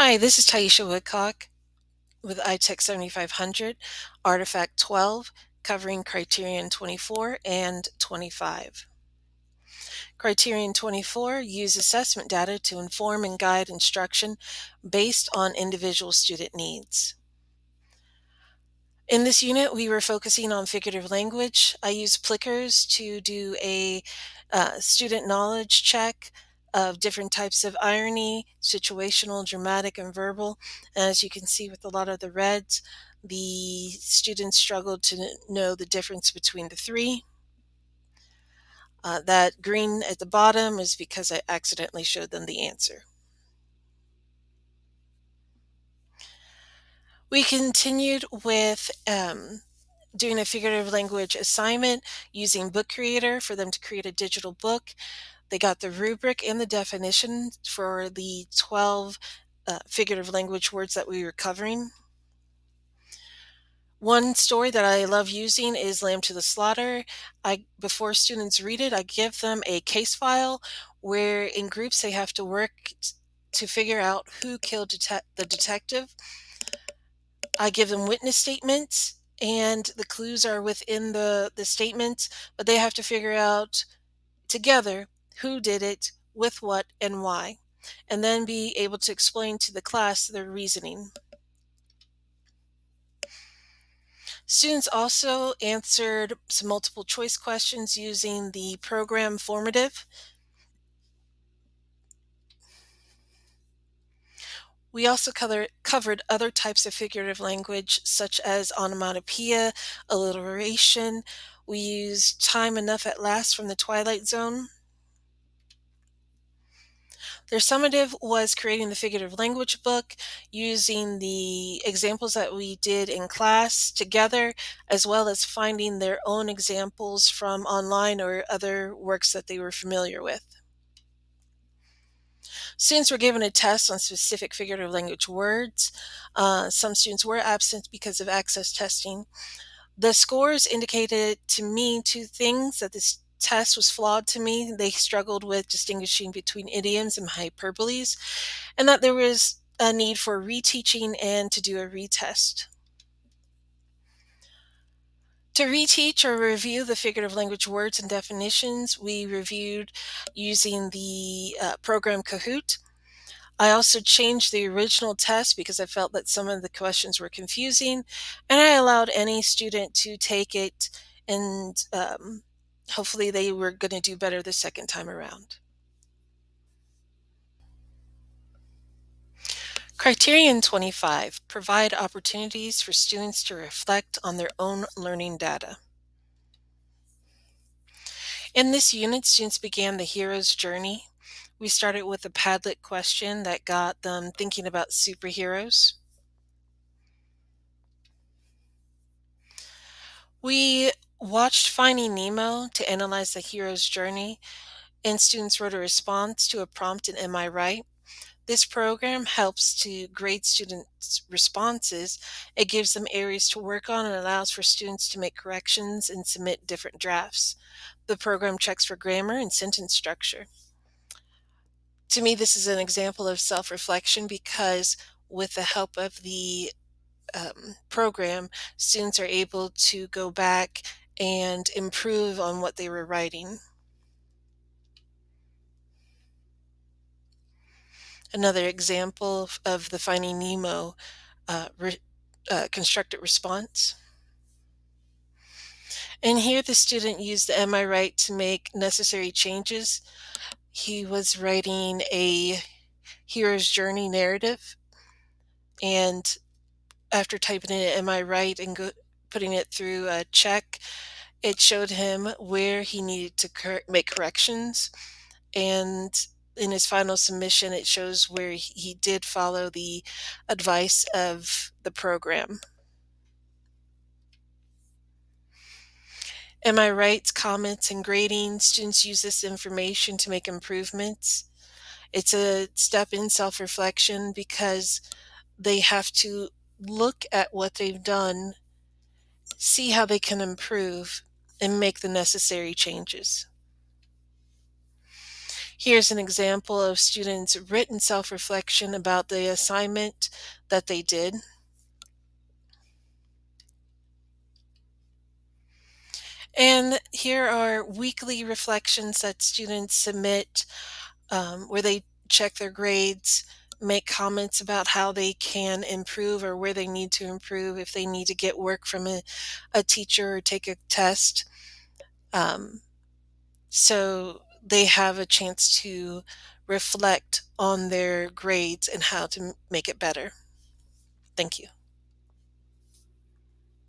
Hi, this is Taisha Woodcock with ITEC 7500, Artifact 12, covering Criterion 24 and 25. Criterion 24 use assessment data to inform and guide instruction based on individual student needs. In this unit, we were focusing on figurative language. I used Plickers to do a student knowledge check of different types of irony, situational, dramatic, and verbal. As you can see with a lot of the reds, the students struggled to know the difference between the three. That green at the bottom is because I accidentally showed them the answer. We continued with doing a figurative language assignment using Book Creator for them to create a digital book. They got the rubric and the definition for the 12 figurative language words that we were covering. One story that I love using is Lamb to the Slaughter. Before students read it, I give them a case file where in groups they have to work to figure out who killed the detective. I give them witness statements, and the clues are within the statements, but they have to figure out together who did it, with what, and why, and then be able to explain to the class their reasoning. Students also answered some multiple choice questions using the program formative. We also covered other types of figurative language, such as onomatopoeia, alliteration. We used Time Enough at Last from the Twilight Zone. Their summative was creating the figurative language book using the examples that we did in class together, as well as finding their own examples from online or other works that they were familiar with. Students were given a test on specific figurative language words. Some students were absent because of access testing. The scores indicated to me two things: that this test was flawed to me. They struggled with distinguishing between idioms and hyperboles, and that there was a need for reteaching and to do a retest. To reteach or review the figurative language words and definitions, we reviewed using the program Kahoot. I also changed the original test because I felt that some of the questions were confusing, and I allowed any student to take it, and hopefully they were going to do better the second time around. Criterion 25: provide opportunities for students to reflect on their own learning data. In this unit, students began the hero's journey. We started with a Padlet question that got them thinking about superheroes. We watched Finding Nemo to analyze the hero's journey, and students wrote a response to a prompt in Am I Right? This program helps to grade students' responses. It gives them areas to work on and allows for students to make corrections and submit different drafts. The program checks for grammar and sentence structure. To me, this is an example of self-reflection because with the help of the program, students are able to go back and improve on what they were writing. Another example of the Finding Nemo constructed response. And here the student used the Am I Right to make necessary changes. He was writing a hero's journey narrative, and after typing in Am I Right and putting it through a check, it showed him where he needed to make corrections, and in his final submission it shows where he did follow the advice of the program. Am I Right? Comments and grading. Students use this information to make improvements. It's a step in self-reflection because they have to look at what they've done, see how they can improve, and make the necessary changes. Here's an example of students' written self-reflection about the assignment that they did. And here are weekly reflections that students submit where they check their grades, make comments about how they can improve or where they need to improve, if they need to get work from a teacher or take a test. Um, so they have a chance to reflect on their grades and how to make it better. Thank you.